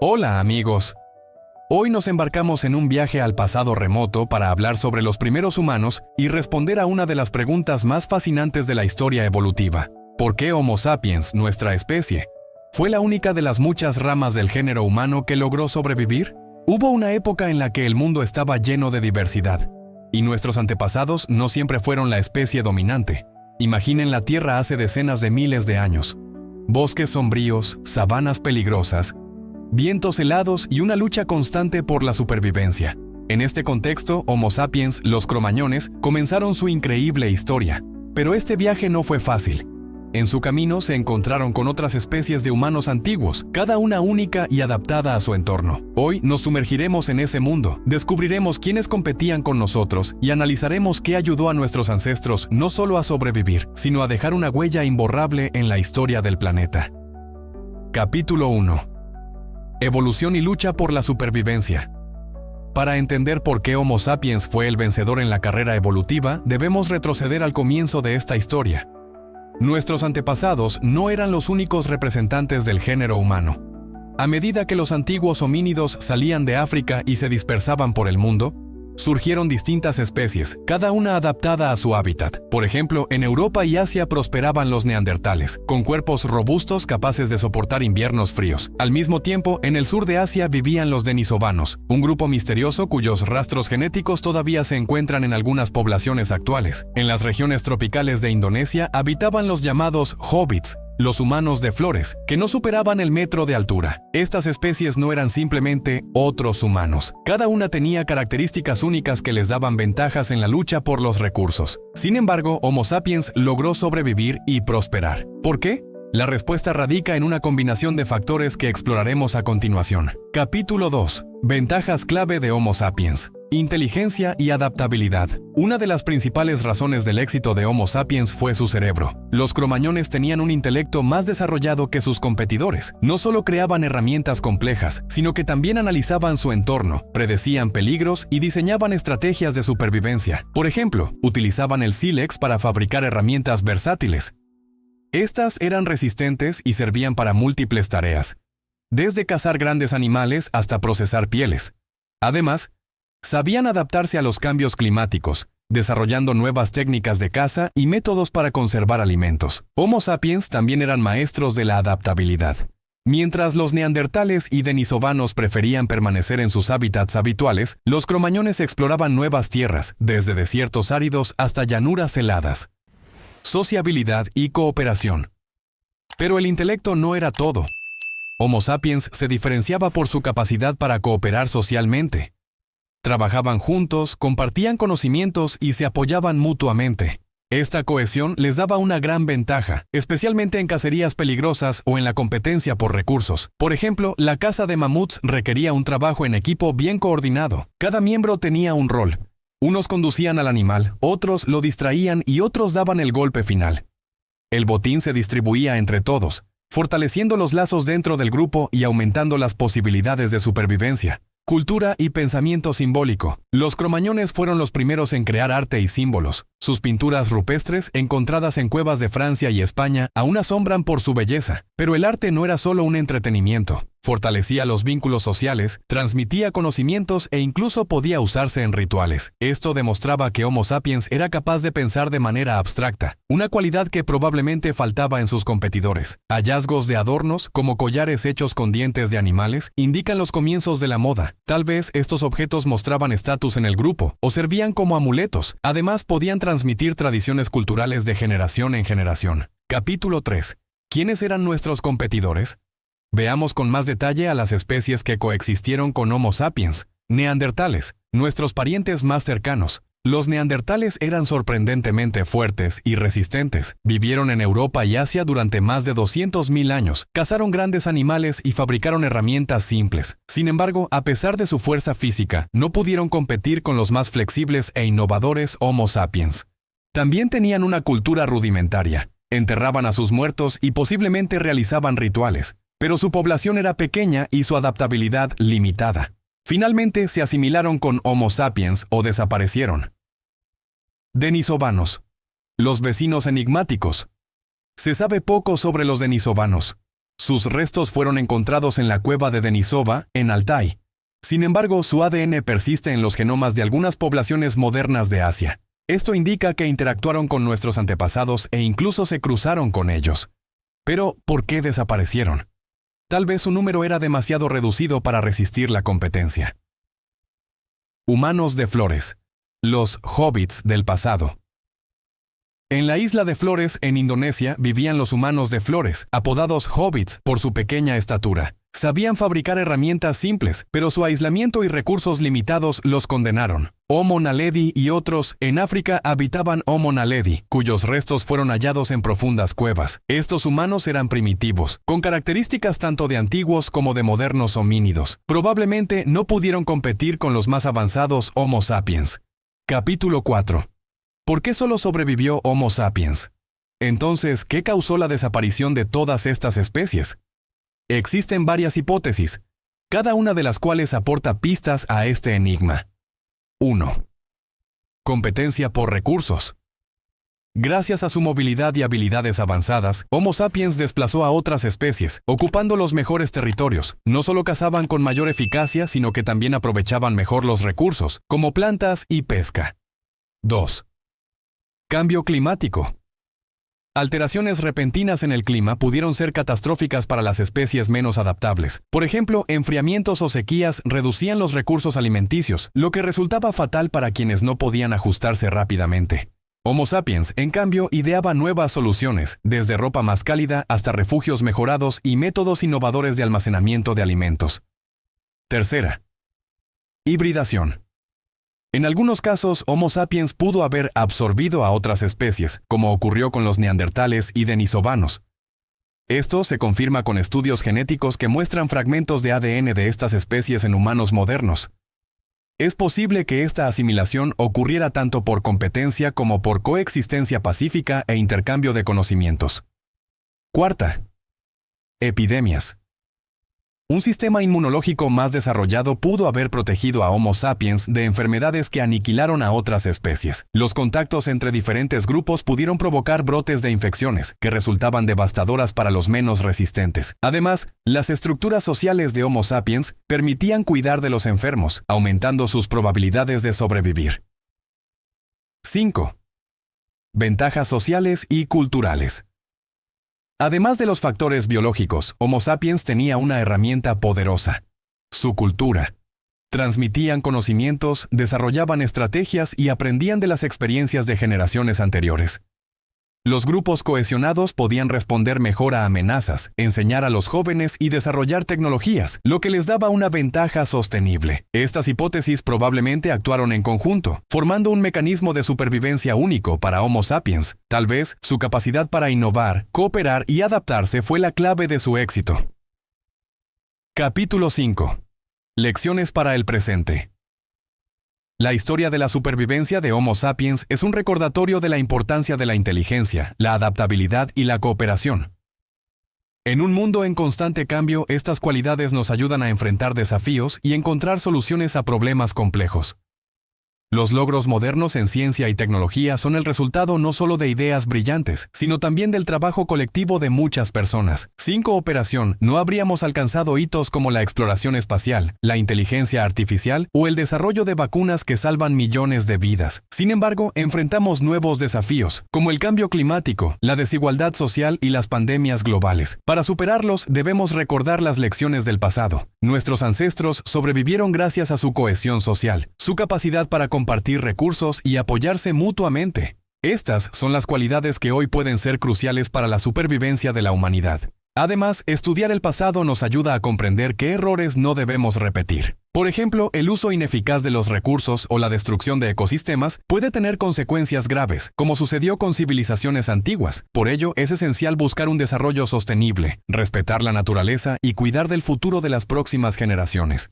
Hola amigos, hoy nos embarcamos en un viaje al pasado remoto para hablar sobre los primeros humanos y responder a una de las preguntas más fascinantes de la historia evolutiva. ¿Por qué Homo sapiens, nuestra especie, fue la única de las muchas ramas del género humano que logró sobrevivir? Hubo una época en la que el mundo estaba lleno de diversidad, y nuestros antepasados no siempre fueron la especie dominante. Imaginen la Tierra hace decenas de miles de años. Bosques sombríos, sabanas peligrosas, vientos helados y una lucha constante por la supervivencia. En este contexto, Homo sapiens, los cromañones, comenzaron su increíble historia. Pero este viaje no fue fácil. En su camino se encontraron con otras especies de humanos antiguos, cada una única y adaptada a su entorno. Hoy nos sumergiremos en ese mundo, descubriremos quiénes competían con nosotros y analizaremos qué ayudó a nuestros ancestros no solo a sobrevivir, sino a dejar una huella imborrable en la historia del planeta. Capítulo 1. Evolución y lucha por la supervivencia. Para entender por qué Homo sapiens fue el vencedor en la carrera evolutiva, debemos retroceder al comienzo de esta historia. Nuestros antepasados no eran los únicos representantes del género humano. A medida que los antiguos homínidos salían de África y se dispersaban por el mundo, surgieron distintas especies, cada una adaptada a su hábitat. Por ejemplo, en Europa y Asia prosperaban los neandertales, con cuerpos robustos capaces de soportar inviernos fríos. Al mismo tiempo, en el sur de Asia vivían los denisovanos, un grupo misterioso cuyos rastros genéticos todavía se encuentran en algunas poblaciones actuales. En las regiones tropicales de Indonesia habitaban los llamados hobbits, los humanos de flores, que no superaban el metro de altura. Estas especies no eran simplemente otros humanos. Cada una tenía características únicas que les daban ventajas en la lucha por los recursos. Sin embargo, Homo sapiens logró sobrevivir y prosperar. ¿Por qué? La respuesta radica en una combinación de factores que exploraremos a continuación. Capítulo 2. Ventajas clave de Homo sapiens. Inteligencia y adaptabilidad. Una de las principales razones del éxito de Homo sapiens fue su cerebro. Los cromañones tenían un intelecto más desarrollado que sus competidores. No solo creaban herramientas complejas, sino que también analizaban su entorno, predecían peligros y diseñaban estrategias de supervivencia. Por ejemplo, utilizaban el sílex para fabricar herramientas versátiles. Estas eran resistentes y servían para múltiples tareas, desde cazar grandes animales hasta procesar pieles. Además, sabían adaptarse a los cambios climáticos, desarrollando nuevas técnicas de caza y métodos para conservar alimentos. Homo sapiens también eran maestros de la adaptabilidad. Mientras los neandertales y denisovanos preferían permanecer en sus hábitats habituales, los cromañones exploraban nuevas tierras, desde desiertos áridos hasta llanuras heladas. Sociabilidad y cooperación. Pero el intelecto no era todo. Homo sapiens se diferenciaba por su capacidad para cooperar socialmente. Trabajaban juntos, compartían conocimientos y se apoyaban mutuamente. Esta cohesión les daba una gran ventaja, especialmente en cacerías peligrosas o en la competencia por recursos. Por ejemplo, la caza de mamuts requería un trabajo en equipo bien coordinado. Cada miembro tenía un rol. Unos conducían al animal, otros lo distraían y otros daban el golpe final. El botín se distribuía entre todos, fortaleciendo los lazos dentro del grupo y aumentando las posibilidades de supervivencia. Cultura y pensamiento simbólico. Los cromañones fueron los primeros en crear arte y símbolos. Sus pinturas rupestres, encontradas en cuevas de Francia y España, aún asombran por su belleza. Pero el arte no era solo un entretenimiento. Fortalecía los vínculos sociales, transmitía conocimientos e incluso podía usarse en rituales. Esto demostraba que Homo sapiens era capaz de pensar de manera abstracta, una cualidad que probablemente faltaba en sus competidores. Hallazgos de adornos, como collares hechos con dientes de animales, indican los comienzos de la moda. Tal vez estos objetos mostraban estatus en el grupo o servían como amuletos. Además, podían transmitir tradiciones culturales de generación en generación. Capítulo 3. ¿Quiénes eran nuestros competidores? Veamos con más detalle a las especies que coexistieron con Homo sapiens. Neandertales, nuestros parientes más cercanos. Los neandertales eran sorprendentemente fuertes y resistentes. Vivieron en Europa y Asia durante más de 200.000 años. Cazaron grandes animales y fabricaron herramientas simples. Sin embargo, a pesar de su fuerza física, no pudieron competir con los más flexibles e innovadores Homo sapiens. También tenían una cultura rudimentaria. Enterraban a sus muertos y posiblemente realizaban rituales. Pero su población era pequeña y su adaptabilidad limitada. Finalmente se asimilaron con Homo sapiens o desaparecieron. Denisovanos. Los vecinos enigmáticos. Se sabe poco sobre los denisovanos. Sus restos fueron encontrados en la cueva de Denisova, en Altai. Sin embargo, su ADN persiste en los genomas de algunas poblaciones modernas de Asia. Esto indica que interactuaron con nuestros antepasados e incluso se cruzaron con ellos. Pero, ¿por qué desaparecieron? Tal vez su número era demasiado reducido para resistir la competencia. Humanos de Flores. Los hobbits del pasado. En la isla de Flores, en Indonesia, vivían los humanos de Flores, apodados hobbits por su pequeña estatura. Sabían fabricar herramientas simples, pero su aislamiento y recursos limitados los condenaron. Homo naledi y otros en África habitaban Homo naledi, cuyos restos fueron hallados en profundas cuevas. Estos humanos eran primitivos, con características tanto de antiguos como de modernos homínidos. Probablemente no pudieron competir con los más avanzados Homo sapiens. Capítulo 4. ¿Por qué solo sobrevivió Homo sapiens? Entonces, ¿qué causó la desaparición de todas estas especies? Existen varias hipótesis, cada una de las cuales aporta pistas a este enigma. 1. Competencia por recursos. Gracias a su movilidad y habilidades avanzadas, Homo sapiens desplazó a otras especies, ocupando los mejores territorios. No solo cazaban con mayor eficacia, sino que también aprovechaban mejor los recursos, como plantas y pesca. 2. Cambio climático. Alteraciones repentinas en el clima pudieron ser catastróficas para las especies menos adaptables. Por ejemplo, enfriamientos o sequías reducían los recursos alimenticios, lo que resultaba fatal para quienes no podían ajustarse rápidamente. Homo sapiens, en cambio, ideaba nuevas soluciones, desde ropa más cálida hasta refugios mejorados y métodos innovadores de almacenamiento de alimentos. Tercera. Hibridación. En algunos casos, Homo sapiens pudo haber absorbido a otras especies, como ocurrió con los neandertales y denisovanos. Esto se confirma con estudios genéticos que muestran fragmentos de ADN de estas especies en humanos modernos. Es posible que esta asimilación ocurriera tanto por competencia como por coexistencia pacífica e intercambio de conocimientos. Cuarta. Epidemias. Un sistema inmunológico más desarrollado pudo haber protegido a Homo sapiens de enfermedades que aniquilaron a otras especies. Los contactos entre diferentes grupos pudieron provocar brotes de infecciones, que resultaban devastadoras para los menos resistentes. Además, las estructuras sociales de Homo sapiens permitían cuidar de los enfermos, aumentando sus probabilidades de sobrevivir. 5. Ventajas sociales y culturales. Además de los factores biológicos, Homo sapiens tenía una herramienta poderosa: su cultura. Transmitían conocimientos, desarrollaban estrategias y aprendían de las experiencias de generaciones anteriores. Los grupos cohesionados podían responder mejor a amenazas, enseñar a los jóvenes y desarrollar tecnologías, lo que les daba una ventaja sostenible. Estas hipótesis probablemente actuaron en conjunto, formando un mecanismo de supervivencia único para Homo sapiens. Tal vez su capacidad para innovar, cooperar y adaptarse fue la clave de su éxito. Capítulo 5. Lecciones para el presente. La historia de la supervivencia de Homo sapiens es un recordatorio de la importancia de la inteligencia, la adaptabilidad y la cooperación. En un mundo en constante cambio, estas cualidades nos ayudan a enfrentar desafíos y encontrar soluciones a problemas complejos. Los logros modernos en ciencia y tecnología son el resultado no solo de ideas brillantes, sino también del trabajo colectivo de muchas personas. Sin cooperación, no habríamos alcanzado hitos como la exploración espacial, la inteligencia artificial o el desarrollo de vacunas que salvan millones de vidas. Sin embargo, enfrentamos nuevos desafíos, como el cambio climático, la desigualdad social y las pandemias globales. Para superarlos, debemos recordar las lecciones del pasado. Nuestros ancestros sobrevivieron gracias a su cohesión social, su capacidad para compartir recursos y apoyarse mutuamente. Estas son las cualidades que hoy pueden ser cruciales para la supervivencia de la humanidad. Además, estudiar el pasado nos ayuda a comprender qué errores no debemos repetir. Por ejemplo, el uso ineficaz de los recursos o la destrucción de ecosistemas puede tener consecuencias graves, como sucedió con civilizaciones antiguas. Por ello, es esencial buscar un desarrollo sostenible, respetar la naturaleza y cuidar del futuro de las próximas generaciones.